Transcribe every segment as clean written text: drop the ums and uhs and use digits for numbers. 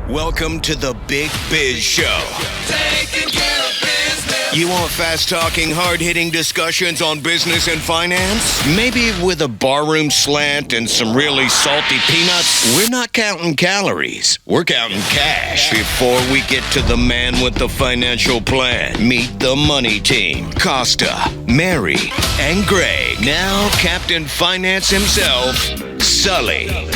Welcome to the Big Biz Show. Taking care of business. You want fast-talking, hard-hitting discussions on business and finance? Maybe with a barroom slant and some really salty peanuts? We're not counting calories. We're counting cash. Before we get to the man with the financial plan, meet the money team. Costa, Mary, and Greg. Now Captain Finance himself, Sully.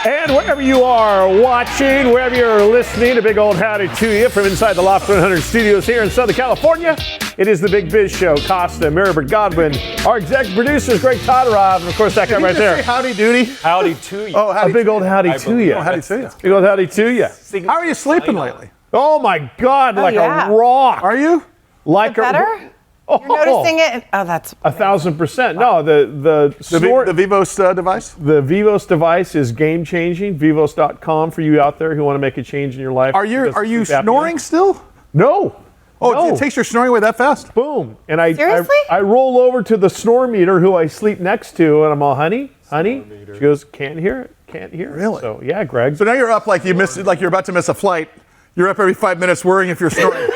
And wherever you are watching, wherever you're listening, a big old howdy to you from inside the Loft 100 studios here in Southern California. It is the Big Biz Show. Costa, Maribert Godwin, our executive producer is Greg Todorov, and of course that guy right there. Say howdy doody. Howdy to you. Oh, howdy a big old howdy to you. Oh, howdy to you. Big old howdy to you. How are you sleeping lately? Oh my God, like yeah. a rock. Are you? Like Better? Oh, You're noticing it? Oh, that's 1,000%. No, the Vivos device? The Vivos device is game changing. Vivos.com for you out there who want to make a change in your life. Are you snoring still? No. Oh, no. It takes your snoring away that fast? Boom. And I Seriously? I roll over to the snore meter who I sleep next to, and I'm all, honey. She goes, can't hear it. Really? So yeah, Greg. So now you're up like you're about to miss a flight. You're up every 5 minutes worrying if you're snoring.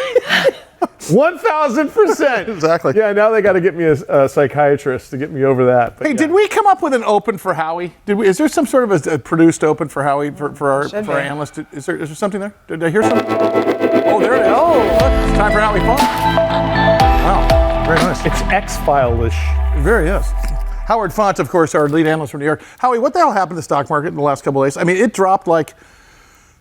1,000%. Exactly. Yeah, now they got to get me a psychiatrist to get me over that. But Hey, yeah. did we come up with an open for Howie? Is there some sort of a produced open for Howie for our analysts? Is there something there? Did I hear something? Oh, there it is. Oh, look, it's time for Howie Fun. Wow, very nice. It's X-File-ish. It very is. Howard Font, of course, our lead analyst from New York. Howie, what the hell happened to the stock market in the last couple of days? I mean, it dropped like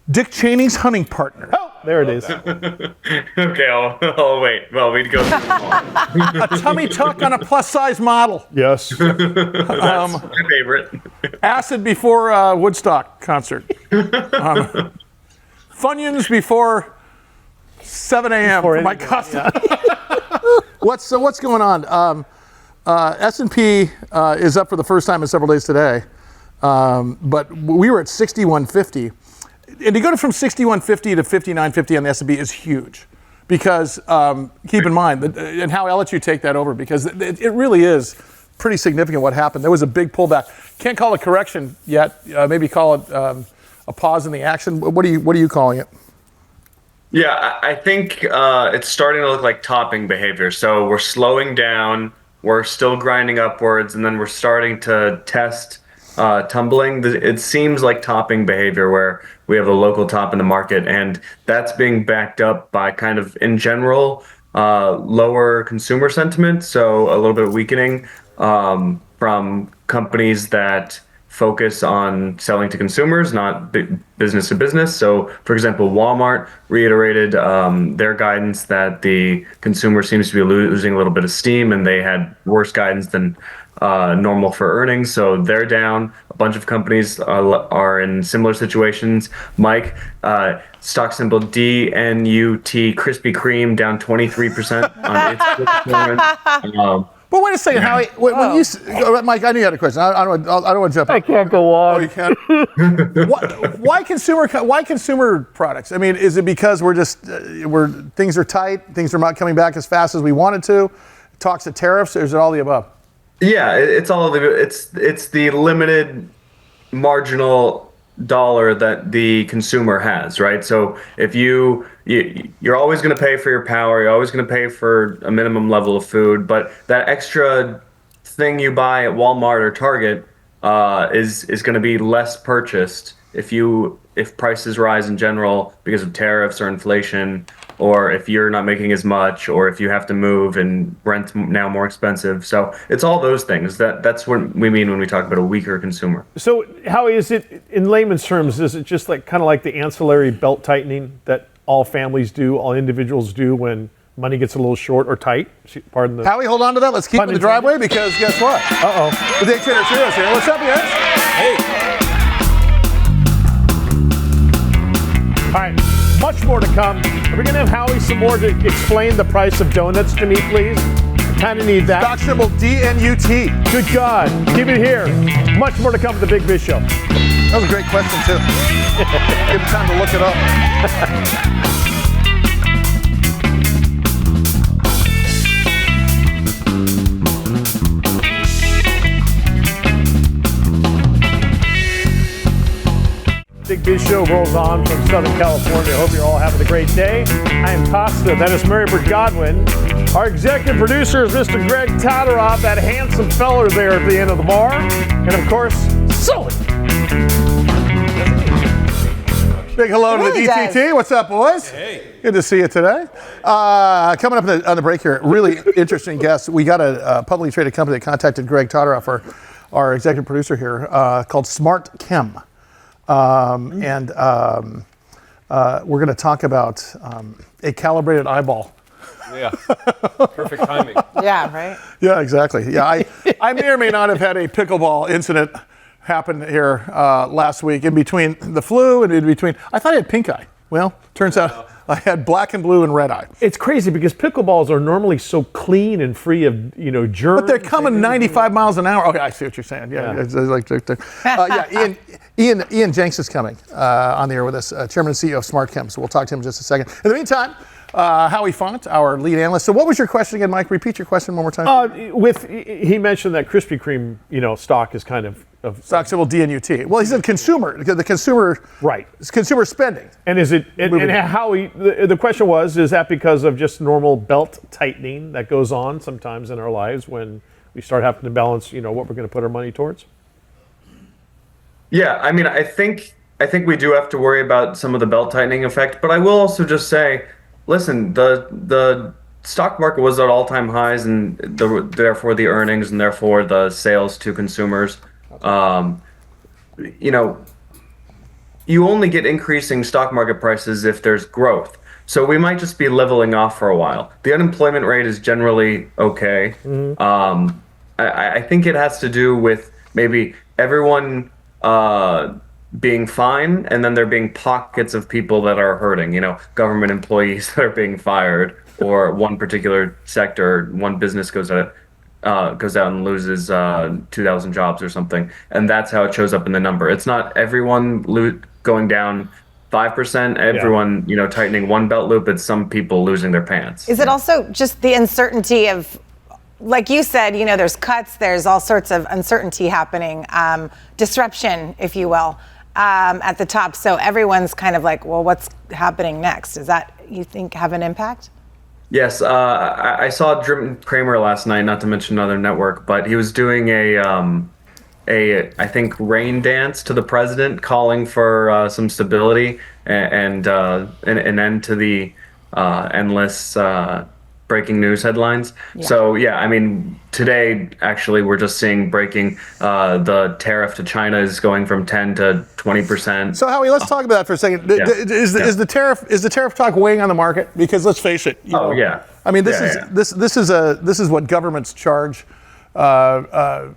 Dick Cheney's hunting partner. Oh, there it is. Okay, I'll wait. Well, we'd go through them all. A tummy tuck on a plus-size model. Yes. That's my favorite. Acid before Woodstock concert. Funyuns before 7 a.m. for my customer. What's going on? S&P is up for the first time in several days today, but we were at 6150. And to go from 6150 to 5950 on the S&P is huge, because keep in mind, and how I'll let you take that over, because it really is pretty significant what happened. There was a big pullback. Can't call it correction yet. Maybe call it a pause in the action. What are you calling it? Yeah, I think it's starting to look like topping behavior. So we're slowing down, we're still grinding upwards, and then we're starting to test tumbling. It seems like topping behavior where we have a local top in the market, and that's being backed up by kind of, in general, lower consumer sentiment. So a little bit weakening from companies that focus on selling to consumers, not business to business. So, for example, Walmart reiterated their guidance that the consumer seems to be losing a little bit of steam, and they had worse guidance than normal for earnings. So they're down. A bunch of companies are in similar situations. Mike, stock symbol DNUT, Krispy Kreme down 23% on its performance. But wait a second, Howie. When you, Mike, I knew you had a question. I don't want to jump. I can't go on. Oh, you can't. Why consumer products? I mean, is it because things are tight, things are not coming back as fast as we wanted to? Talks of tariffs, or is it all the above? Yeah, it's all of the. It's the limited marginal dollar that the consumer has, right? So if you're always going to pay for your power, you're always going to pay for a minimum level of food, but that extra thing you buy at Walmart or Target is going to be less purchased if prices rise in general because of tariffs or inflation, or if you're not making as much, or if you have to move and rent now more expensive. So it's all those things. That's what we mean when we talk about a weaker consumer. So how is it, in layman's terms, is it just like kind of like the ancillary belt tightening that all families do, all individuals do when money gets a little short or tight? Pardon the... Howie, hold on to that. Let's keep it in the driveway, because guess what? Uh-oh. The Day Trader Cheerios here. What's up, guys? Hey. All right, much more to come. Are we going to have Howie some more to explain the price of donuts to me, please? I kind of need that. Stock symbol DNUT. Good God. Keep it here. Much more to come with the Big Biz Show. That was a great question, too. Give me time to look it up. Big Biz Show rolls on from Southern California. Hope you're all having a great day. I am Costa. That is Marybert Godwin. Our executive producer is Mr. Greg Tataroff, that handsome feller there at the end of the bar. And of course, Sully. Big hello to the DTT. Does. What's up, boys? Hey. Good to see you today. Coming up on the break here, really interesting guest. We got a publicly traded company that contacted Greg Tataroff, our executive producer here, called Smart Chem. We're going to talk about a calibrated eyeball. Yeah, perfect timing. Yeah, right? Yeah, exactly. Yeah, I may or may not have had a pickleball incident happen here last week in between the flu and in between. I thought I had pink eye. Well, turns out I had black and blue and red eye. It's crazy because pickleballs are normally so clean and free of germs. But they're coming 95 miles an hour. Okay, I see what you're saying. Yeah. It's like, Ian Jenks is coming on the air with us, Chairman and CEO of Smart Chem. So we'll talk to him in just a second. In the meantime, Howie Font, our lead analyst. So what was your question again, Mike? Repeat your question one more time. He mentioned that Krispy Kreme, stock is kind of stock symbol DNUT. Well, he's a consumer. The consumer, right? It's consumer spending. And is it? And Howie, the question was: is that because of just normal belt tightening that goes on sometimes in our lives when we start having to balance, what we're going to put our money towards? Yeah, I mean, I think we do have to worry about some of the belt tightening effect, but I will also just say, listen, the stock market was at all-time highs, and therefore the earnings, and therefore the sales to consumers. You only get increasing stock market prices if there's growth. So we might just be leveling off for a while. The unemployment rate is generally okay. Mm-hmm. I think it has to do with maybe everyone being fine, and then there being pockets of people that are hurting, government employees that are being fired, or one particular sector, one business goes out and loses 2,000 jobs or something, and that's how it shows up in the number. It's not everyone going down 5%, everyone tightening one belt loop. It's some people losing their pants. Is it also just the uncertainty of, like you said, there's cuts, there's all sorts of uncertainty happening, disruption, if you will, at the top. So everyone's kind of like, well, what's happening next? Does that, you think, have an impact? Yes, I saw Jim Cramer last night, not to mention another network, but he was doing I think, rain dance to the president, calling for some stability and an end to the endless breaking news headlines. Yeah. So, I mean, today, actually, we're just seeing breaking the tariff to China is going from 10 to 20%. So, Howie, let's talk about that for a second. Is the tariff talk weighing on the market? Because let's face it. I mean, this is what governments charge, for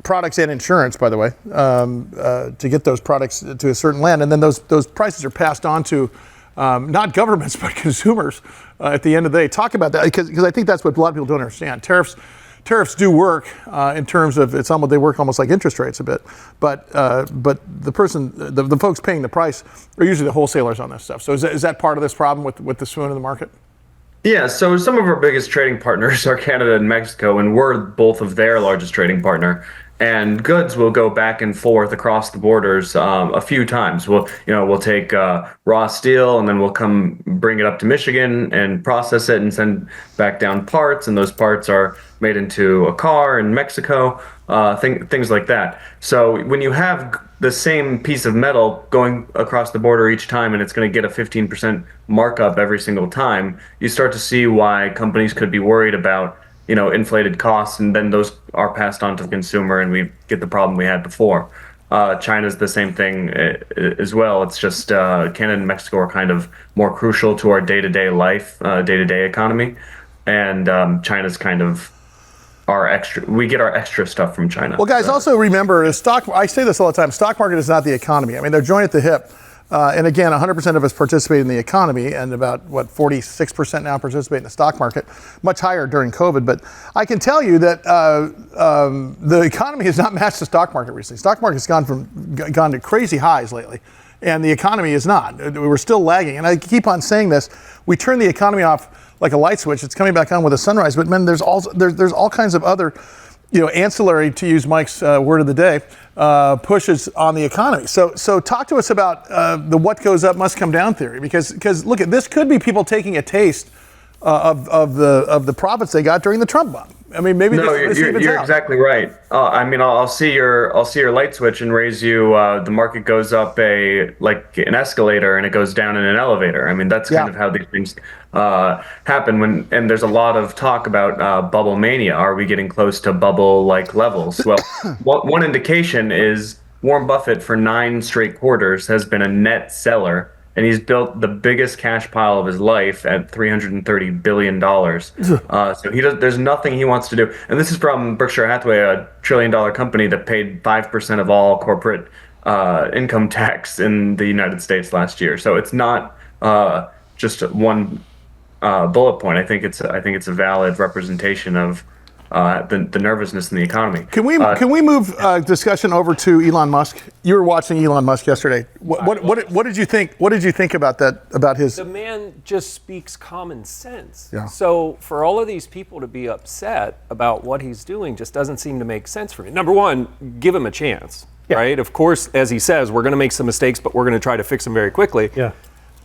products and insurance, by the way, to get those products to a certain land, and then those prices are passed on to not governments but consumers at the end of the day. Talk about that, because I think that's what a lot of people don't understand. Tariffs do work in terms of they work almost like interest rates a bit, but the folks paying the price are usually the wholesalers on this stuff. So is that part of this problem with the swoon in the market? Yeah, so some of our biggest trading partners are Canada and Mexico, and we're both of their largest trading partner. And goods will go back and forth across the borders a few times. We'll take raw steel, and then we'll come bring it up to Michigan and process it and send back down parts, and those parts are made into a car in Mexico, things like that. So when you have the same piece of metal going across the border each time, and it's going to get a 15% markup every single time, you start to see why companies could be worried about inflated costs, and then those are passed on to the consumer, and we get the problem we had before. China's the same thing as well. It's just Canada and Mexico are kind of more crucial to our day-to-day life, day-to-day economy, and China's kind of we get our extra stuff from China. Well, guys, also remember, I say this all the time, stock market is not the economy. I mean, they're joined at the hip. And again, 100% of us participate in the economy, and about 46% now participate in the stock market, much higher during COVID. But I can tell you that the economy has not matched the stock market recently. Stock market's gone to crazy highs lately, and the economy is not. We're still lagging. And I keep on saying this. We turn the economy off like a light switch. It's coming back on with a sunrise. But man, there's all kinds of other ancillary, to use Mike's word of the day, pushes on the economy. So talk to us about the what goes up must come down theory, because look, this could be people taking a taste of the profits they got during the Trump bump. I mean, maybe you're exactly right. I mean, I'll see your light switch and raise you. The market goes up like an escalator, and it goes down in an elevator. I mean, that's kind of how these things happen. And there's a lot of talk about bubble mania. Are we getting close to bubble-like levels? Well, one indication is Warren Buffett for 9 straight quarters has been a net seller. And he's built the biggest cash pile of his life at $330 billion. So there's nothing he wants to do. And this is from Berkshire Hathaway, a $1 trillion company that paid 5% of all corporate income tax in the United States last year. So it's not just one bullet point. I think it's a valid representation of the nervousness in the economy. Can we move discussion over to Elon Musk? You were watching Elon Musk yesterday. What did you think? What did you think about that? About his? The man just speaks common sense. Yeah. So for all of these people to be upset about what he's doing just doesn't seem to make sense for me. Number one, give him a chance, right? Of course, as he says, we're going to make some mistakes, but we're going to try to fix them very quickly. Yeah.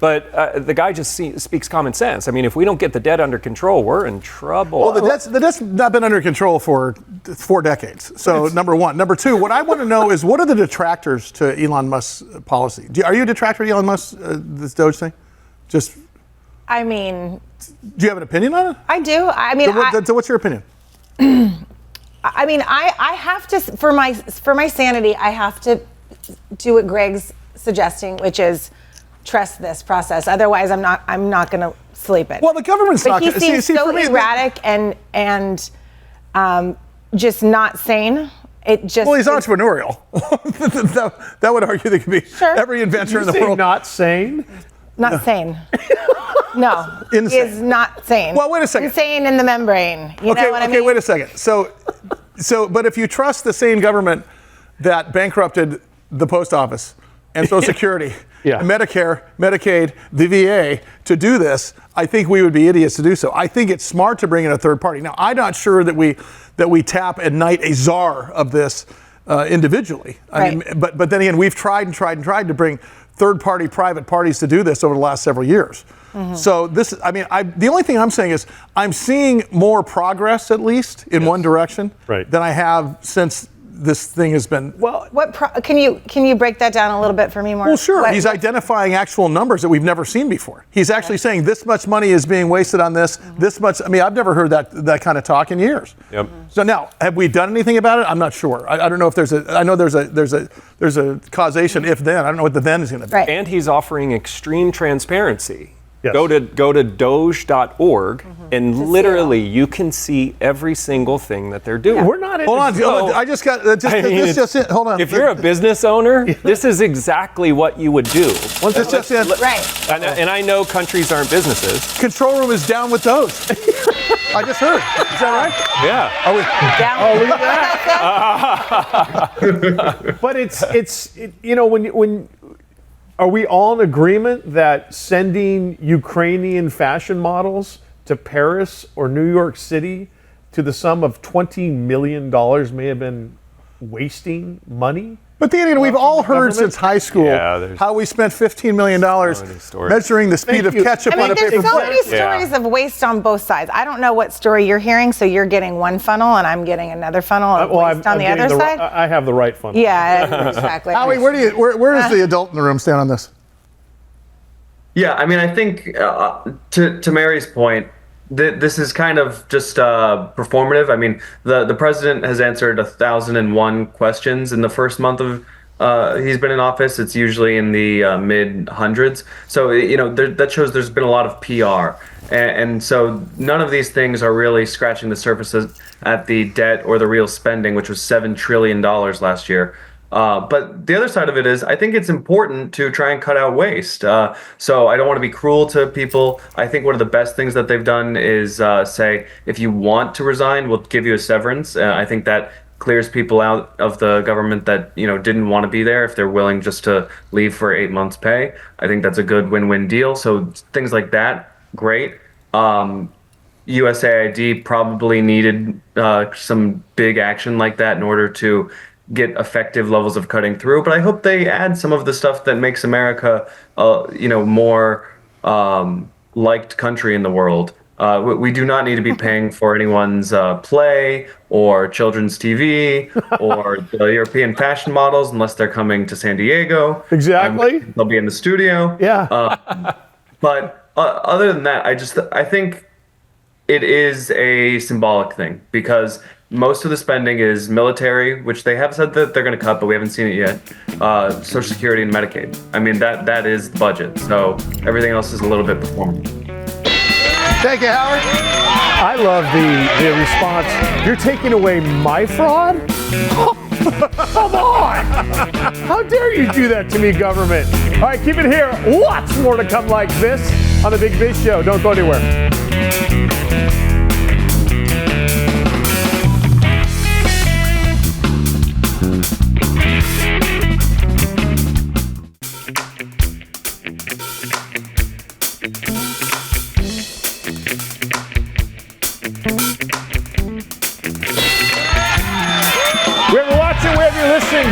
But the guy just speaks common sense. I mean, if we don't get the debt under control, we're in trouble. Well, the debt's not been under control for 4 decades. So number one. Number two, what I want to know is what are the detractors to Elon Musk's policy? Are you a detractor to Elon Musk's this Doge thing? I mean, do you have an opinion on it? I do. I mean, so what's your opinion? I mean, I have to, for my sanity, I have to do what Greg's suggesting, which is trust this process. Otherwise, I'm not going to sleep it. Well, the government's not. But he seems so erratic and just not sane. Well, he's entrepreneurial. that would argue there could be every inventor in the world. Not sane. Not sane. No, Insane. He is not sane. Well, wait a second. Insane in the membrane. You know what I mean? Okay, wait a second. So, but if you trust the same government that bankrupted the post office and Social Security, Medicare, Medicaid, the VA to do this, I think we would be idiots to do so. I think it's smart to bring in a third party. Now, I'm not sure that we tap at night a czar of this individually. I mean, but then again, we've tried to bring third-party private parties to do this over the last several years. Mm-hmm. So this, I mean, the only thing I'm saying is I'm seeing more progress, at least in one direction, than I have since this thing has been. Well, can you break that down a little bit for me more? Well, sure. He's identifying actual numbers that we've never seen before. He's actually saying this much money is being wasted on this. Mm-hmm. This much. I mean, I've never heard that kind of talk in years. Yep. Mm-hmm. So now, have we done anything about it? I'm not sure. I don't know if there's a. I know there's a causation if then. I don't know what the then is going to be. Right. And he's offering extreme transparency. Yes. Go to doge.org and literally you can see every single thing that they're doing. We're not. Hold on. I just got hold on. If you're a business owner, this is exactly what you would do. This just in. Right. And I know countries aren't businesses. Control room is down with those. I just heard. Is that right? Yeah. Are we? Down. Look at that. But it's when. Are we all in agreement that sending Ukrainian fashion models to Paris or New York City to the sum of $20 million may have been wasting money? But we've all heard since high school how we spent $15 million measuring the speed of ketchup on a paper plate. There's so many stories of waste on both sides. I don't know what story you're hearing, so you're getting one funnel and I'm getting another funnel of waste on the other side? I have the right funnel. Yeah, exactly. Howie, where does the adult in the room stand on this? Yeah, I mean, I think to Mary's point, this is kind of just performative. I mean, the president has answered 1,001 questions in the first month of he's been in office. It's usually in the mid hundreds. So that shows there's been a lot of PR, and so none of these things are really scratching the surface at the debt or the real spending, which was $7 trillion last year. But the other side of it is, I think it's important to try and cut out waste. So I don't want to be cruel to people. I think one of the best things that they've done is say, if you want to resign, we'll give you a severance. I think that clears people out of the government that didn't want to be there if they're willing just to leave for 8 months' pay. I think that's a good win-win deal. So things like that, great. USAID probably needed some big action like that in order to get effective levels of cutting through. But I hope they add some of the stuff that makes America, more liked country in the world. We do not need to be paying for anyone's play or children's TV or the European fashion models unless they're coming to San Diego. Exactly. They'll be in the studio. Yeah. But other than that, I think it is a symbolic thing because most of the spending is military, which they have said that they're going to cut, but we haven't seen it yet. Social Security and Medicaid. I mean, that is the budget. So everything else is a little bit performative. Thank you, Howard. I love the response. You're taking away my fraud? Come on! How dare you do that to me, government? All right, keep it here. Lots more to come like this on the Big Biz Show. Don't go anywhere.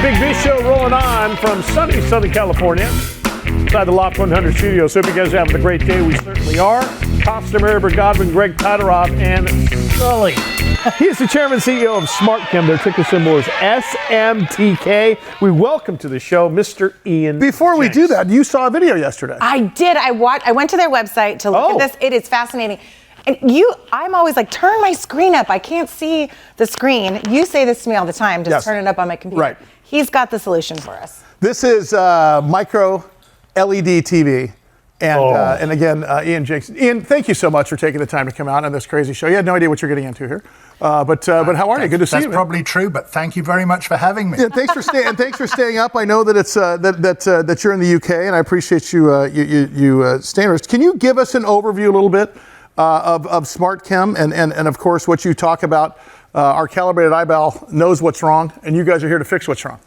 Big Biz Show rolling on from sunny Southern California, inside the Loft 100 studios. Hope you guys are having a great day. We certainly are. Costa, Maribor, Godwin, Greg Todoroff, and Sully. He is the chairman and CEO of SmartChem. Their ticker symbol is SMTK. We welcome to the show Mr. Ian Before we Jenks. do that, you saw a video yesterday. I did. I went to their website to look at this. It is fascinating. And I'm always like, turn my screen up. I can't see the screen. You say this to me all the time. Just turn it up on my computer. Right. He's got the solution for us. This is micro LED TV. And again, Ian Jenks. Ian, thank you so much for taking the time to come out on this crazy show. You had no idea what you're getting into here. But how are you? Good to see you. That's probably true, but thank you very much for having me. Yeah, thanks for staying up. I know that it's that you're in the UK, and I appreciate you staying with us. Can you give us an overview a little bit of SmartChem and of course what you talk about? Our calibrated eyeball knows what's wrong, and you guys are here to fix what's wrong.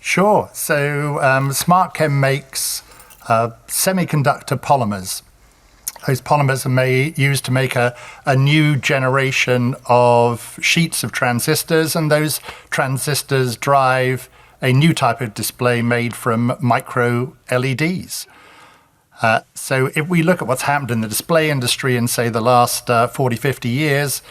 Sure. So SmartChem makes semiconductor polymers. Those polymers are used to make a new generation of sheets of transistors, and those transistors drive a new type of display made from micro LEDs. So if we look at what's happened in the display industry in, say, the last 40, 50 years,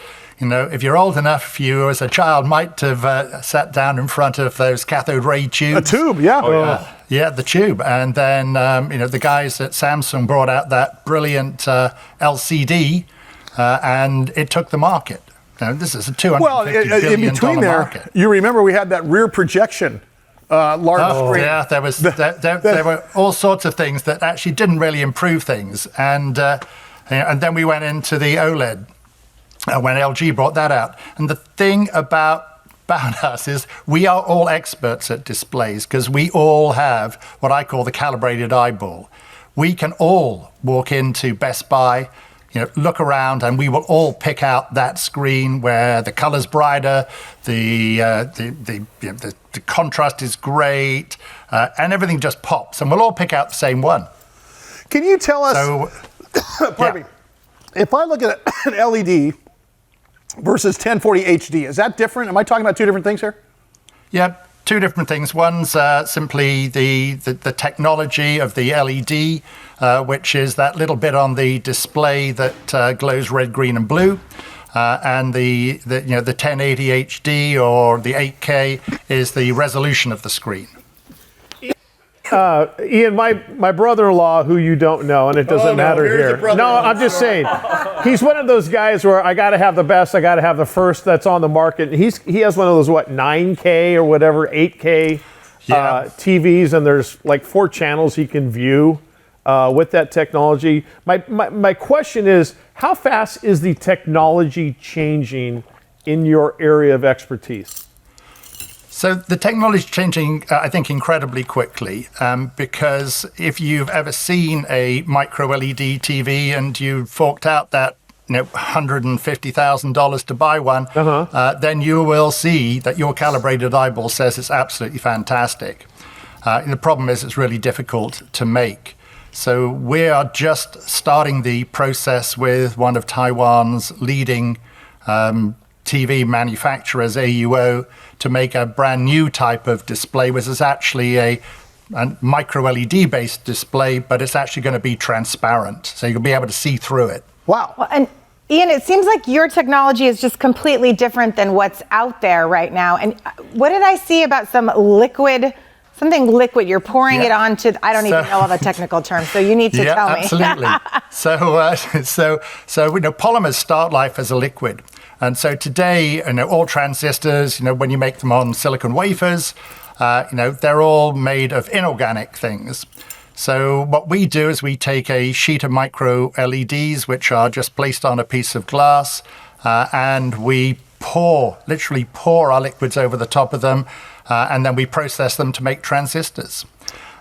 if you're old enough, you as a child might have sat down in front of those cathode ray tubes. A tube, yeah. Yeah, the tube. And then, the guys at Samsung brought out that brilliant LCD, and it took the market. This is a $250 billion market. You remember we had that rear projection. Large screen. Yeah, there were all sorts of things that actually didn't really improve things. And then we went into the OLED when LG brought that out. And the thing about us is we are all experts at displays because we all have what I call the calibrated eyeball. We can all walk into Best Buy, look around, and we will all pick out that screen where the color's brighter, the contrast is great, and everything just pops, and we'll all pick out the same one. Can you tell us? Pardon me. If I look at an LED versus 1040 HD, is that different? Am I talking about two different things here? Yeah, two different things. One's simply the technology of the LED, which is that little bit on the display that glows red, green, and blue. And the 1080 HD or the 8K is the resolution of the screen. Ian, my brother-in-law, who you don't know, and it doesn't matter here. No, I'm just saying, he's one of those guys where I got to have the best, I got to have the first that's on the market. He has one of those 9K or whatever 8K TVs, and there's like 4 channels he can view with that technology. My question is, how fast is the technology changing in your area of expertise? So the technology is changing, I think, incredibly quickly because if you've ever seen a micro LED TV and you forked out that $150,000 to buy one, then you will see that your calibrated eyeball says it's absolutely fantastic. The problem is it's really difficult to make. So we are just starting the process with one of Taiwan's leading TV manufacturers, AUO, to make a brand new type of display, which is actually a micro LED based display, but it's actually going to be transparent. So you'll be able to see through it. Wow. Well, and Ian, it seems like your technology is just completely different than what's out there right now. And what did I see about something liquid? You're pouring it onto, I don't even know all the technical terms, so you need to tell me. Absolutely. So polymers start life as a liquid. And so today, all transistors, when you make them on silicon wafers, they're all made of inorganic things. So what we do is we take a sheet of micro LEDs, which are just placed on a piece of glass, and we literally pour our liquids over the top of them, and then we process them to make transistors.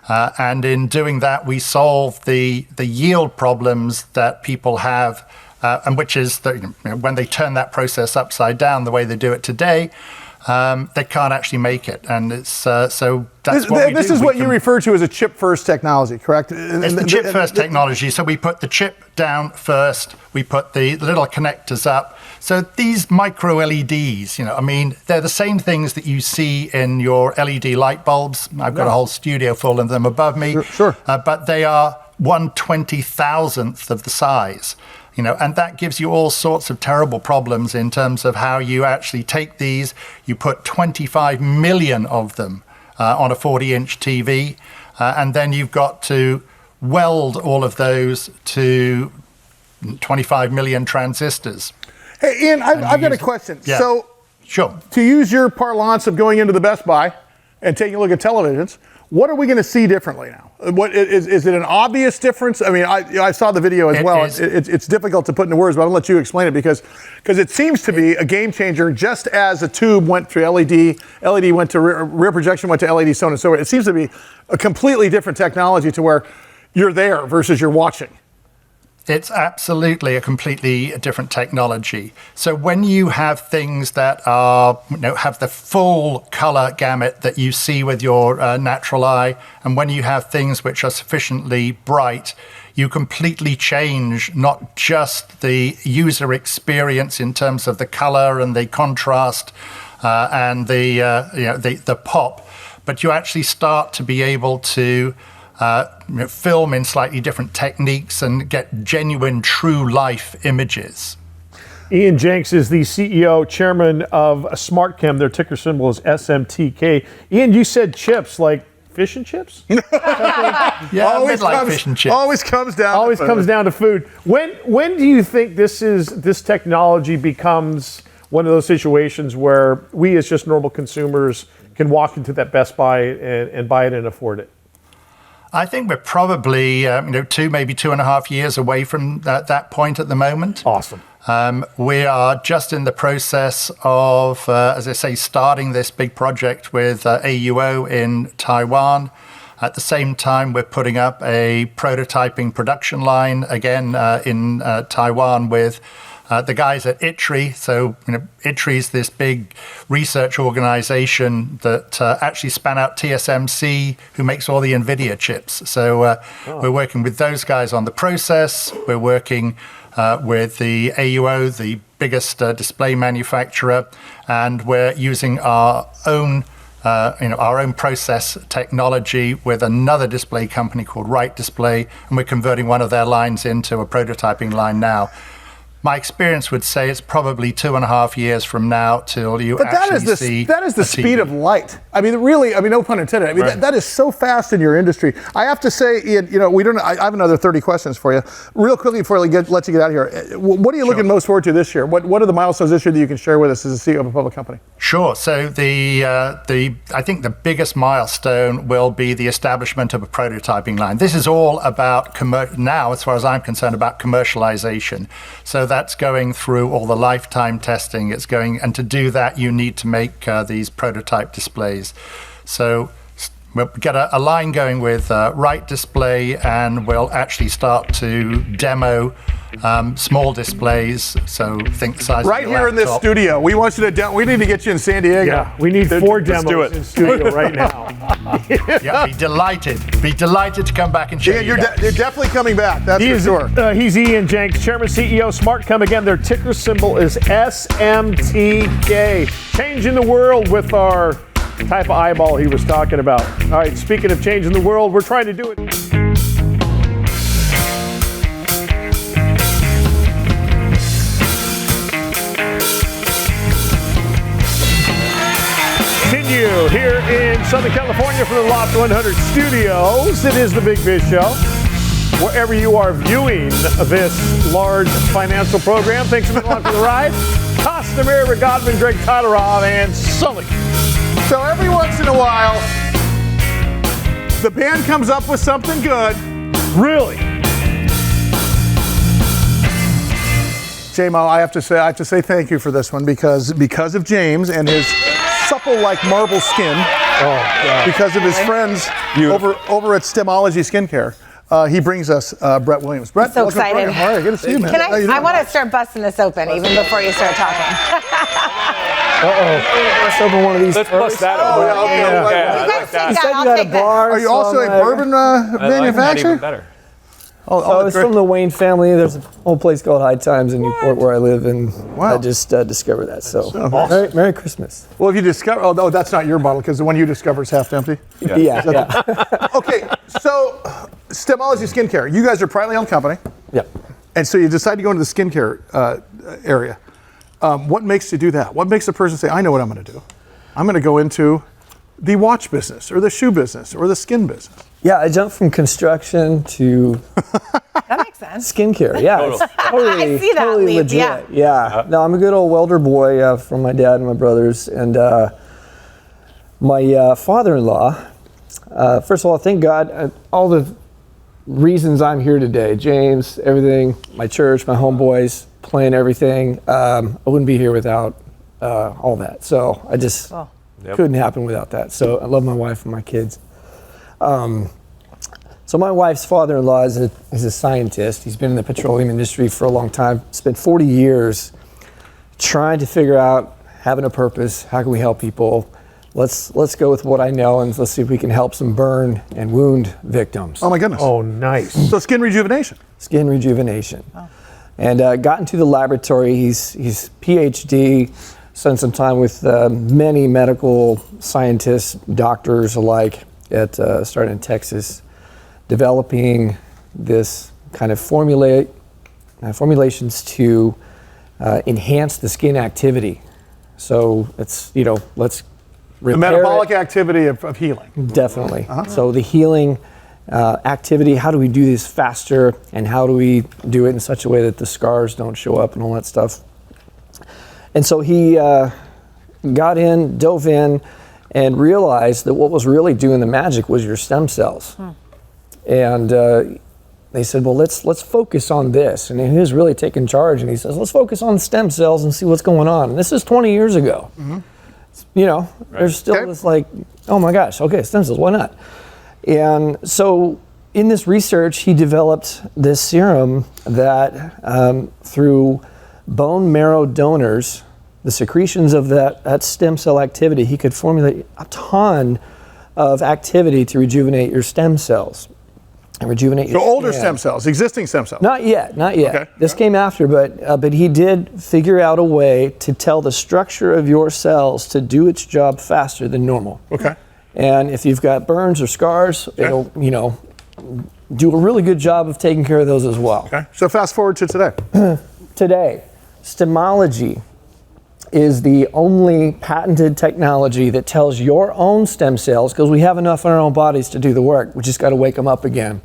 And in doing that, we solve the yield problems that people have, and which is that when they turn that process upside down the way they do it today, they can't actually make it. And it's so that's what we do. This is what you refer to as a chip-first technology, correct? It's the chip-first technology. So we put the chip down first, we put the little connectors up. So these micro LEDs, they're the same things that you see in your LED light bulbs. I've got a whole studio full of them above me. Sure. But they are 1/20,000th of the size. And that gives you all sorts of terrible problems in terms of how you actually take these, you put 25 million of them on a 40-inch TV, and then you've got to weld all of those to 25 million transistors. Hey, Ian, I've got a question. Yeah. So, sure. To use your parlance of going into the Best Buy and taking a look at televisions, what are we going to see differently now? What is it an obvious difference? I mean, I saw the video as well. It's difficult to put into words, but I'll let you explain it because it seems to be a game changer. Just as a tube went through LED went to rear projection, went to LED, so on and so forth. It seems to be a completely different technology to where you're there versus you're watching. It's absolutely a completely different technology. So when you have things that are, have the full color gamut that you see with your natural eye, and when you have things which are sufficiently bright, you completely change not just the user experience in terms of the color and the contrast and the pop, but you actually start to be able to film in slightly different techniques and get genuine, true life images. Ian Jenks is the CEO, chairman of SmartChem. Their ticker symbol is SMTK. Ian, you said chips, like fish and chips? Yeah, always like fish and chips. Always comes down to food. When do you think this technology becomes one of those situations where we as just normal consumers can walk into that Best Buy and buy it and afford it? I think we're probably 2, maybe 2.5 years away from that point at the moment. Awesome. We are just in the process of, as I say, starting this big project with AUO in Taiwan. At the same time, we're putting up a prototyping production line again in Taiwan with the guys at ITRI. So, ITRI is this big research organization that actually span out TSMC, who makes all the NVIDIA chips. So we're working with those guys on the process. We're working with the AUO, the biggest display manufacturer, and we're using our own process technology with another display company called Right Display, and we're converting one of their lines into a prototyping line now. My experience would say it's probably 2.5 years from now till you actually see. That is the speed of light. I mean, really. I mean, no pun intended. I mean, that is so fast in your industry. I have to say, Ian, I have another 30 questions for you, real quickly before I let you get out of here. What are you looking most forward to this year? What are the milestones this year that you can share with us as the CEO of a public company? Sure. So I think the biggest milestone will be the establishment of a prototyping line. This is all about now, as far as I'm concerned, about commercialization. So that's going through all the lifetime testing. And to do that, you need to make these prototype displays. So we'll get a line going with Right Display, and we'll actually start to demo small displays. So think the size Right of your here in this laptop. studio. We want you to we need to get you in San Diego. Yeah, we need 4 Let's do demos it. in studio right now. Yeah, be delighted to come back and show Yeah, you you're guys. definitely coming back. That's He for is, sure. he's Ian Jenks, Chairman, CEO, SmartCom. Again, their ticker symbol is SMTK. Changing the world with our type of eyeball he was talking about. All right, speaking of changing the world, we're trying to do it. Continue here in Southern California from the Loft 100 studios. It is the Big Biz Show. Wherever you are viewing this large financial program, thanks for being along for the ride. Costa, Mary Godwin, Greg Todorov, and Sully. So every once in a while, the band comes up with something good. Really? J-Mo, I have to say thank you for this one because of James and his supple like marble skin. Because of his friends over at Stemology Skincare. He brings us Brett Williams. Brett, So welcome to the excited. program. All right, good to see you, man. Can How you I doing? want to start busting this open even before you start talking. Let's open one of these. Let's bust that Oh, open. yeah, okay. You Like guys that. take that, You said I'll you had a take that. bar. Are you so also a I'm like- bourbon I like that manufacturer? even better. So it's from the Wayne family. There's a whole place called High Times in Newport where I live, and Wow. I just discovered that. So awesome. Merry Christmas. Well, if you discover, oh, that's not your bottle because the one you discover is half empty. Yeah. Okay, so Stemology Skincare, you guys are a privately owned company, Yep. and so you decide to go into the skincare area. What makes you do that? What makes a person say, I know what I'm going to do? I'm going to go into the watch business or the shoe business or the skin business. Yeah, I jumped from construction to That makes sense. skincare. Yeah, it's totally, I see that totally leap, legit. yeah. No, I'm a good old welder boy from my dad and my brothers, and my father-in-law. First of all, thank God, all the reasons I'm here today, James, everything, my church, my homeboys, playing everything. I wouldn't be here without all that. So I just couldn't happen without that. So I love my wife and my kids. So my wife's father-in-law is a scientist. He's been in the petroleum industry for a long time. Spent 40 years trying to figure out having a purpose. How can we help people? Let's go with what I know and let's see if we can help some burn and wound victims. Oh my goodness. Oh, nice. So skin rejuvenation. Skin rejuvenation. And got into the laboratory. He's PhD. Spent some time with many medical scientists, doctors alike, at starting in Texas, developing this kind of formulations to enhance the skin activity. So it's, let's repair The metabolic it. activity of healing. Definitely. So the healing activity, how do we do this faster, and how do we do it in such a way that the scars don't show up and all that stuff. And so he dove in, and realized that what was really doing the magic was your stem cells. And they said, well, let's focus on this. And he was really taking charge, and he says, let's focus on stem cells and see what's going on. And this is 20 years ago. There's still this like, oh my gosh, okay, stem cells, why not? And so in this research, he developed this serum that through bone marrow donors, the secretions of that stem cell activity, he could formulate a ton of activity to rejuvenate your stem cells and rejuvenate your So older skin. stem cells, existing stem cells. Not yet. Okay. This came after, but he did figure out a way to tell the structure of your cells to do its job faster than normal. Okay. And if you've got burns or scars, it'll, do a really good job of taking care of those as well. Okay. So fast forward to today. Today, Stemology is the only patented technology that tells your own stem cells, because we have enough in our own bodies to do the work, we just got to wake them up again.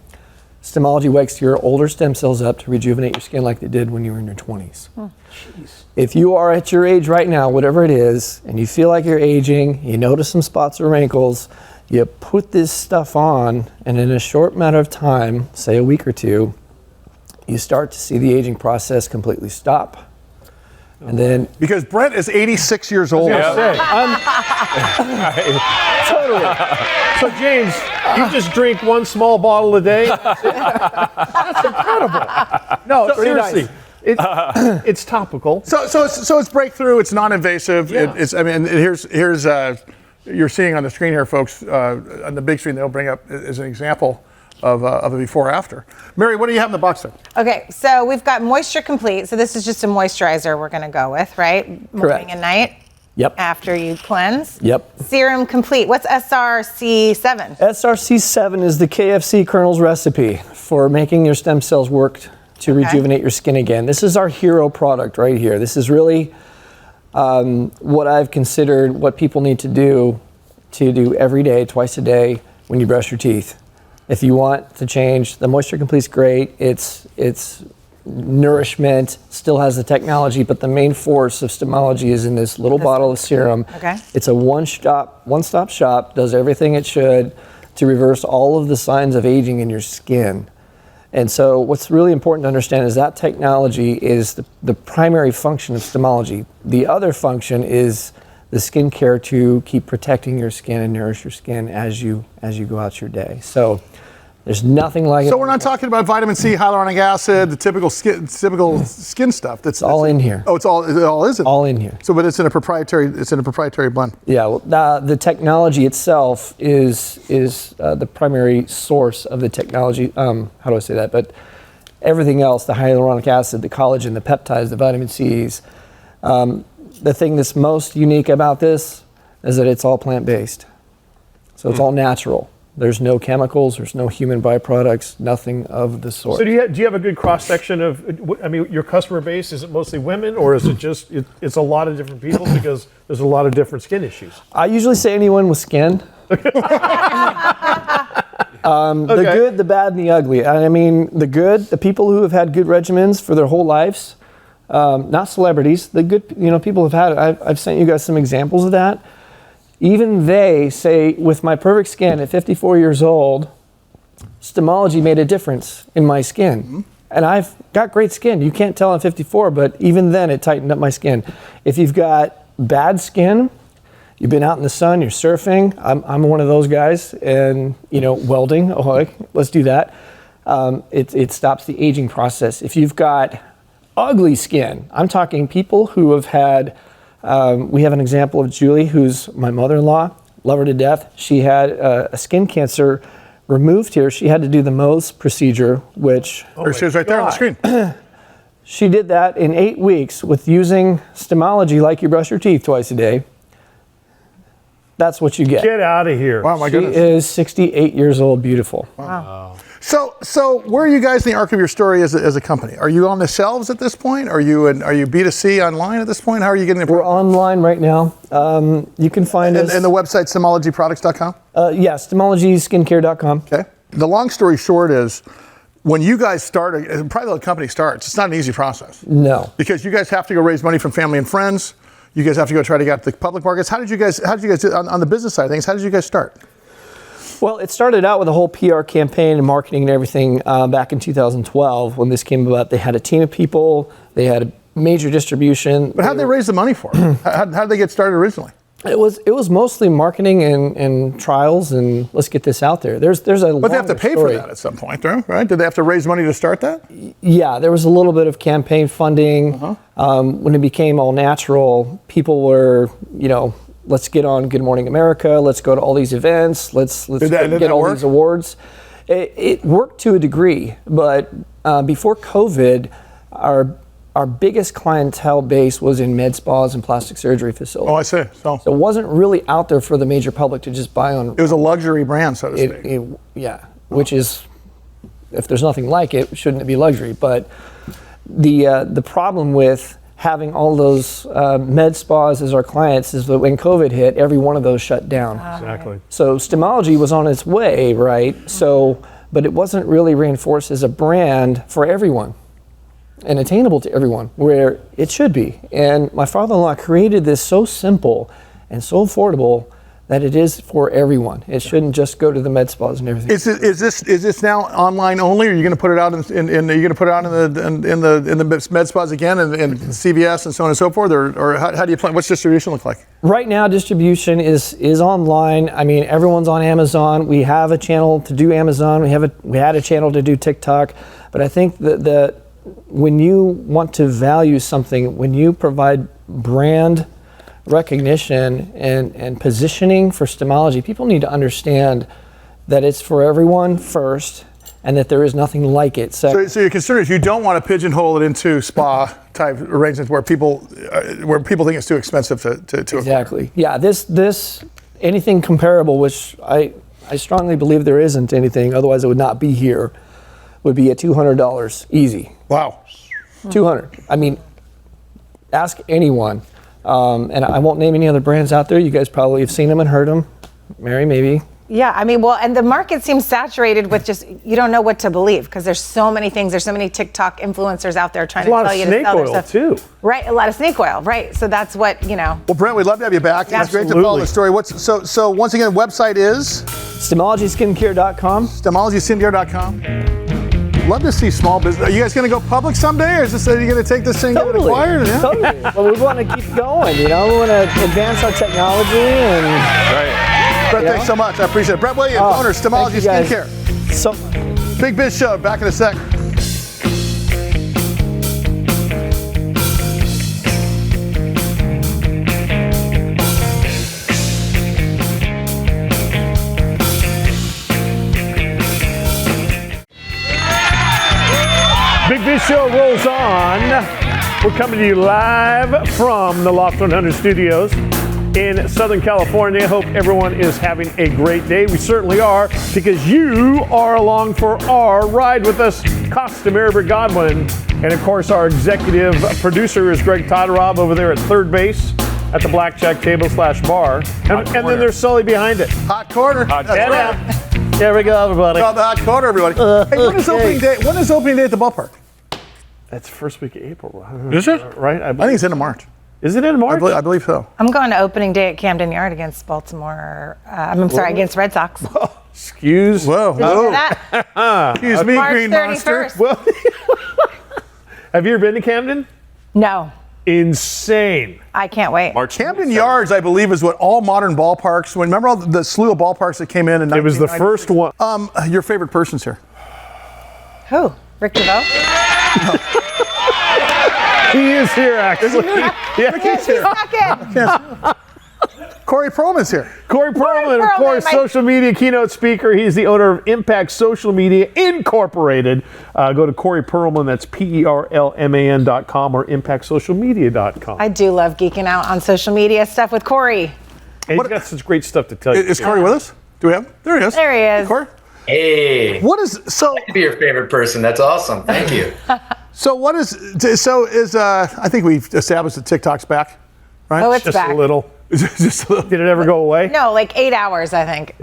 Stemology wakes your older stem cells up to rejuvenate your skin like they did when you were in your 20s. If you are at your age right now, whatever it is, and you feel like you're aging, you notice some spots or wrinkles, you put this stuff on, and in a short matter of time, say a week or two, you start to see the aging process completely stop. And then Because Brent is 86 years old. Totally. So James, you just drink one small bottle a day? That's incredible. No, seriously. It's topical. So it's breakthrough. It's non-invasive. Yeah. Here's you're seeing on the screen here, folks. On the big screen, they'll bring up as an example of a before after. Mary, what do you have in the box there? Okay, so we've got Moisture Complete. So this is just a moisturizer we're going to go with, right? Morning and night. Yep. After you cleanse. Yep. Serum Complete. What's SRC7? SRC7 is the KFC Colonel's recipe for making your stem cells work to rejuvenate your skin again. This is our hero product right here. This is really what I've considered what people need to do every day, twice a day when you brush your teeth. If you want to change, the Moisture Complete's great. It's nourishment, still has the technology, but the main force of stemology is in this little bottle of serum. Okay. It's a one-stop shop, does everything it should to reverse all of the signs of aging in your skin. And so what's really important to understand is that technology is the primary function of stemology. The other function is the skincare to keep protecting your skin and nourish your skin as you go out your day. So there's nothing like it. So we're not talking about vitamin C, hyaluronic acid, the typical skin stuff. That's all in here. Oh, it all is it? All in here. So, but it's in a proprietary blend. Yeah, well, the technology itself is the primary source of the technology. How do I say that? But everything else, the hyaluronic acid, the collagen, the peptides, the vitamin C's. The thing that's most unique about this is that it's all plant-based. So it's all natural. There's no chemicals, there's no human byproducts, nothing of the sort. So do you have a good cross-section of, I mean, your customer base, is it mostly women, or is it just, it's a lot of different people because there's a lot of different skin issues? I usually say anyone with skin. The good, the bad, and the ugly. I mean, the good, the people who have had good regimens for their whole lives, not celebrities, the good, people have had it. I've sent you guys some examples of that. Even they say, with my perfect skin at 54 years old, stemology made a difference in my skin. Mm-hmm. And I've got great skin. You can't tell I'm 54, but even then it tightened up my skin. If you've got bad skin, you've been out in the sun, you're surfing, I'm one of those guys, and welding, let's do that. It stops the aging process. If you've got ugly skin, I'm talking people who have had, we have an example of Julie, who's my mother-in-law, love her to death. She had a skin cancer removed here. She had to do the Mohs procedure, which... She was right there on the screen. She did that in 8 weeks with using stemology like you brush your teeth twice a day. That's what you get. Get out of here. Wow, my goodness. She is 68 years old, beautiful. Wow. So where are you guys in the arc of your story as a company? Are you on the shelves at this point? Are you B2C online at this point? How are you getting the We're online right now. You can find us. And the website, stemologyproducts.com? Yeah, stemologyskincare.com. Okay. The long story short is, when you guys start, probably the company starts, it's not an easy process. No. Because you guys have to go raise money from family and friends. You guys have to go try to get to the public markets. How did you guys do on the business side of things? How did you guys start? Well, it started out with a whole PR campaign and marketing and everything back in 2012 when this came about. They had a team of people. They had a major distribution. But how did they raise the money for it? How did they get started originally? It was mostly marketing and trials and let's get this out there. There's a But they have to pay for that at some point, right? Did they have to raise money to start that? Yeah, there was a little bit of campaign funding. When it became all natural, people were, let's get on Good Morning America. Let's go to all these events. Let's get all these awards. It worked to a degree, but before COVID, our biggest clientele base was in med spas and plastic surgery facilities. Oh, I see. So it wasn't really out there for the major public to just buy on. It was a luxury brand, so to speak. Which is, if there's nothing like it, shouldn't it be luxury? But the problem with having all those med spas as our clients is that when COVID hit, every one of those shut down. Exactly. So stemology was on its way, right? So, but it wasn't really reinforced as a brand for everyone and attainable to everyone where it should be. And my father-in-law created this so simple and so affordable that it is for everyone. It shouldn't just go to the med spas and everything. Is this now online only? Or are you going to put it out in are you going to put it out in the med spas again and CVS and so on and so forth? Or how do you plan? What's distribution look like? Right now, distribution is online. I mean, everyone's on Amazon. We have a channel to do Amazon. We had a channel to do TikTok. But I think that when you want to value something, when you provide brand recognition and positioning for stemology, people need to understand that it's for everyone first, and that there is nothing like it. So your concern is you don't want to pigeonhole it into spa type arrangements where people think it's too expensive to exactly. Yeah, this anything comparable, which I strongly believe there isn't anything, otherwise it would not be here, would be at $200 easy. Wow. $200. I mean, ask anyone. And I won't name any other brands out there. You guys probably have seen them and heard them. Mary, maybe. Yeah, I mean, well, and the market seems saturated with just, you don't know what to believe because there's so many things. There's so many TikTok influencers out there trying to tell you to sell their stuff. A lot of snake oil, too. Right, a lot of snake oil, right. So that's what, Well, Brent, we'd love to have you back. It's great to follow the story. So once again, the website is? StemologySkincare.com. StemologySkincare.com. Love to see small business. Are you guys going to go public someday, or is this, are you going to take this thing and get it acquired? Yeah? Totally. Well, we want to keep going, We want to advance our technology and... Right. Brett, thanks so much. I appreciate it. Brett Williams, owner of Stemology Skincare. So, Big Biz Show, back in a sec. Big Biz Show rolls on. We're coming to you live from the Loft 100 studios in Southern California. Hope everyone is having a great day. We certainly are, because you are along for our ride with us. Costa Mary Godwin, and of course our executive producer is Greg Todorob over there at third base at the blackjack table / bar. And then there's Sully behind it. Hot corner. Hot That's corner. right. There we go, everybody. The hot corner, everybody. Hey, when is opening day? When is opening day at the ballpark? That's first week of April. Is it? Right? I think it's end of March. Is it in March? I believe so. I'm going to opening day at Camden Yard against Baltimore. Against Red Sox. Excuse. Whoa. Did you hear that? Excuse me, March Green 31st. Monster. Well, have you ever been to Camden? No, Insane. I can't wait. Camden Yards, I believe, is what all modern ballparks. Remember all the slew of ballparks that came in 1996? It was the first one. Your favorite person's here. Who? Rick DeVoe? He is here, actually. Yeah, He's here. Stuck in. Corey Perlman's here. Corey Perlman, of Perlman, course, my- social media keynote speaker. He's the owner of Impact Social Media Incorporated. Go to Corey Perlman, that's PERLMAN.com, or ImpactSocialMedia.com. I do love geeking out on social media stuff with Corey. And he's got such great stuff to tell you. Is Corey with us? Do we have him? There he is. There he is. Hey, Corey. Hey, What is so? to be your favorite person. That's awesome. Thank you. I think we've established that TikTok's back, right? Oh, it's Just back. a little. Just a little. Did it ever go away? No, like 8 hours, I think.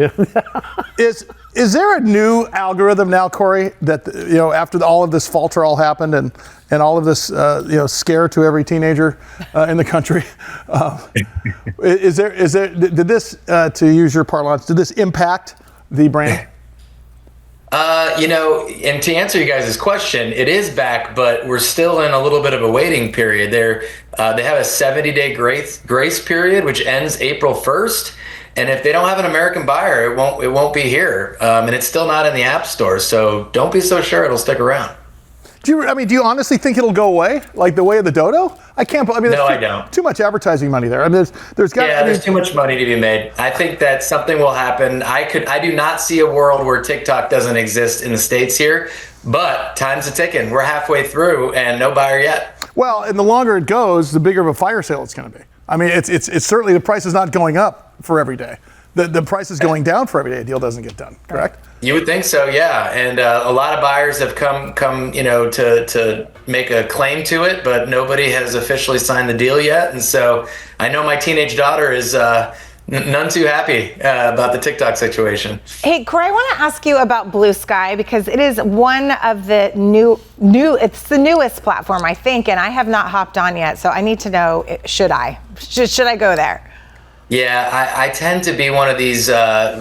Is there a new algorithm now, Corey, that after all of this falter all happened and all of this scare to every teenager in the country, did this, to use your parlance, did this impact the brand? And to answer you guys' question, it is back, but we're still in a little bit of a waiting period. They have a 70-day grace period, which ends April 1st. And if they don't have an American buyer, it won't be here. And it's still not in the App Store. So don't be so sure it'll stick around. Do you honestly think it'll go away, like the way of the dodo? I can't. I mean, No, I don't. Too much advertising money there. I mean, there's got. There's too much money to be made. I think that something will happen. I do not see a world where TikTok doesn't exist in the States here, but time's a ticking. We're halfway through and no buyer yet. Well, and the longer it goes, the bigger of a fire sale it's going to be. I mean, it's certainly, the price is not going up for every day. The price is going down for every day a deal doesn't get done. Correct? You would think so, yeah. And a lot of buyers have come, to make a claim to it, but nobody has officially signed the deal yet. And so I know my teenage daughter is none too happy about the TikTok situation. Hey, Corey, I want to ask you about Blue Sky because it is one of the it's the newest platform, I think, and I have not hopped on yet. So I need to know, should I go there? Yeah, I tend to be one of these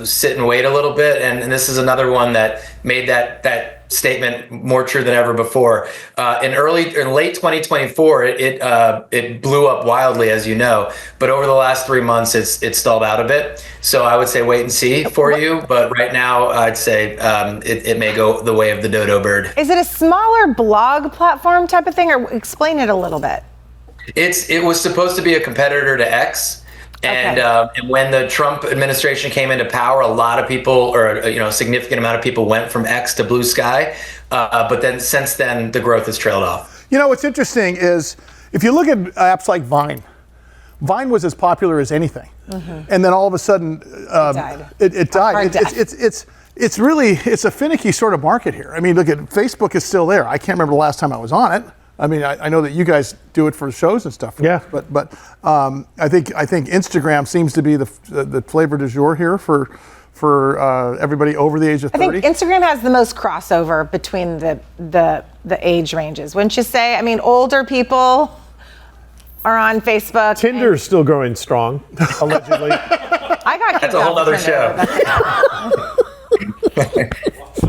sit and wait a little bit, and this is another one that made that statement more true than ever before. In late 2024, it blew up wildly, as you know, but over the last 3 months, it's stalled out a bit. So I would say wait and see for you, but right now I'd say it may go the way of the dodo bird. Is it a smaller blog platform type of thing, or explain it a little bit? It was supposed to be a competitor to X. And, and when the Trump administration came into power, a lot of people, or a significant amount of people, went from X to Blue Sky. But then since then, the growth has trailed off. What's interesting is if you look at apps like Vine, Vine was as popular as anything, and then all of a sudden it died. It's a finicky sort of market here. I mean, look at Facebook is still there. I can't remember the last time I was on it. I mean, I know that you guys do it for shows and stuff. Yeah. But I think Instagram seems to be the flavor du jour here for everybody over the age of 30. I think Instagram has the most crossover between the age ranges, wouldn't you say? I mean, older people are on Facebook. Tinder's still growing strong, allegedly. I got kicked That's a whole off other Tinder. show.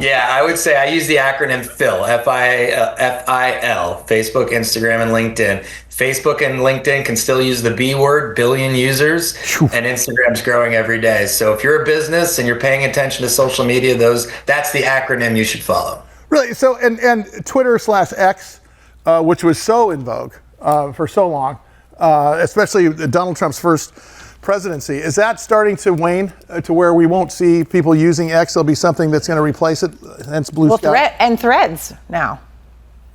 Yeah, I would say I use the acronym FIL, F-I-L, Facebook, Instagram, and LinkedIn. Facebook and LinkedIn can still use the B word, billion users, and Instagram's growing every day. So if you're a business and you're paying attention to social media, that's the acronym you should follow. Really? So, and Twitter/X, which was so in vogue for so long, especially Donald Trump's first presidency, is that starting to wane to where we won't see people using X? There'll be something that's going to replace it, hence Blue Sky? And Threads now.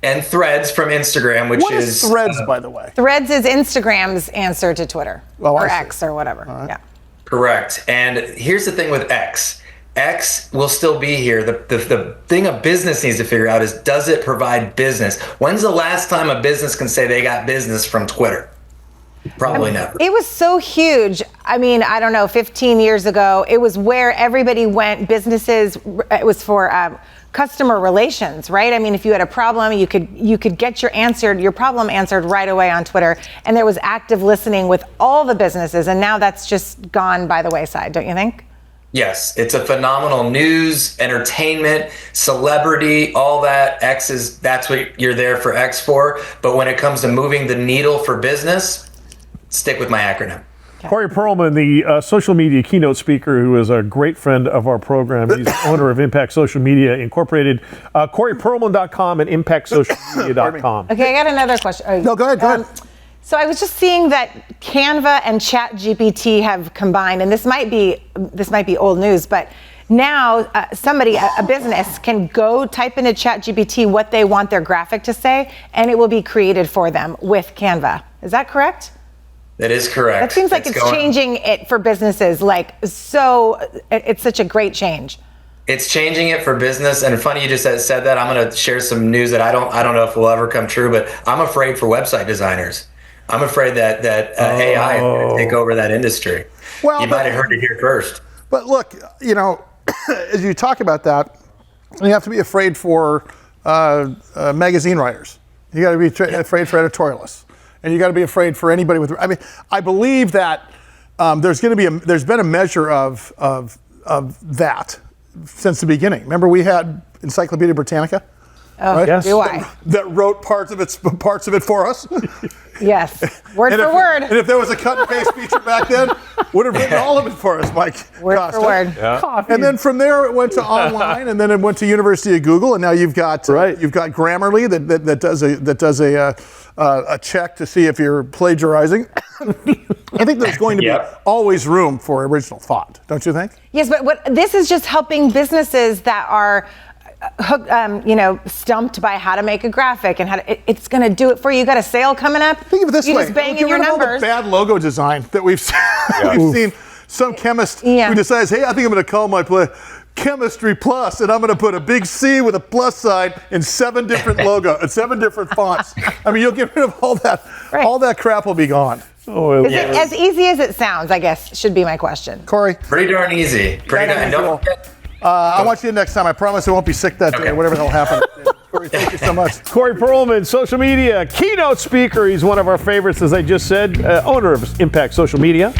And Threads from Instagram, which what is Threads, by the way? Threads is Instagram's answer to Twitter, or X or whatever. Right. Yeah. Correct. And here's the thing with X. X will still be here. The thing a business needs to figure out is, does it provide business? When's the last time a business can say they got business from Twitter? Probably never. It was so huge. I mean, I don't know, 15 years ago, it was where everybody went, businesses, it was for customer relations, right? I mean, if you had a problem, you could get your problem answered right away on Twitter. And there was active listening with all the businesses. And now that's just gone by the wayside, don't you think? Yes, it's a phenomenal news, entertainment, celebrity, all that. That's what you're there for X for. But when it comes to moving the needle for business, stick with my acronym. Corey Perlman, the social media keynote speaker, who is a great friend of our program. He's the owner of Impact Social Media Incorporated. CoreyPerlman.com and ImpactSocialMedia.com. Okay, I got another question. No, go ahead. So I was just seeing that Canva and ChatGPT have combined, and this might be old news, but now a business can go type into ChatGPT what they want their graphic to say, and it will be created for them with Canva. Is that correct? That is correct. That seems like it's changing it for businesses. It's such a great change. It's changing it for business, and funny you just said that. I'm going to share some news that I don't know if will ever come true, but I'm afraid for website designers. I'm afraid that AI is going to take over that industry. Well, you might have heard it here first. But look, as you talk about that, you have to be afraid for magazine writers. You got to be afraid for editorialists. And you got to be afraid for anybody with. I mean, I believe that there's been a measure of that since the beginning. Remember, we had Encyclopedia Britannica. Oh, right? Yes. Do I? That wrote parts of it for us. Yes, word for word. And if there was a cut and paste feature back then, would have written all of it for us, Mike. Word Costa. for word. Yeah. And then from there it went to online, and then it went to University of Google, and now you've got Grammarly that does a check to see if you're plagiarizing. I think there's going to be always room for original thought, don't you think? Yes, but this is just helping businesses that are stumped by how to make a graphic and it's going to do it for you. You got a sale coming up. Think of it this way: just bang in your numbers. All the bad logo design that we've seen. Some chemist who decides, hey, I think I'm going to call my play Chemistry Plus, and I'm going to put a big C with a plus sign in 7 different logos, 7 different fonts. I mean, you'll get rid of all that. Right. All that crap will be gone. Is it as easy as it sounds? I guess should be my question. Corey, pretty darn easy. Pretty darn. Don't forget. I want you next time. I promise I won't be sick that day or whatever the hell happened. Corey, thank you so much. Corey Perlman, social media keynote speaker. He's one of our favorites, as I just said, owner of Impact Social Media.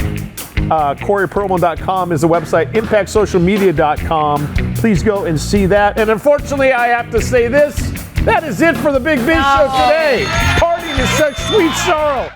CoreyPerlman.com is the website. ImpactSocialMedia.com. Please go and see that. And unfortunately, I have to say this. That is it for the Big Biz Show today. Parting is such sweet sorrow.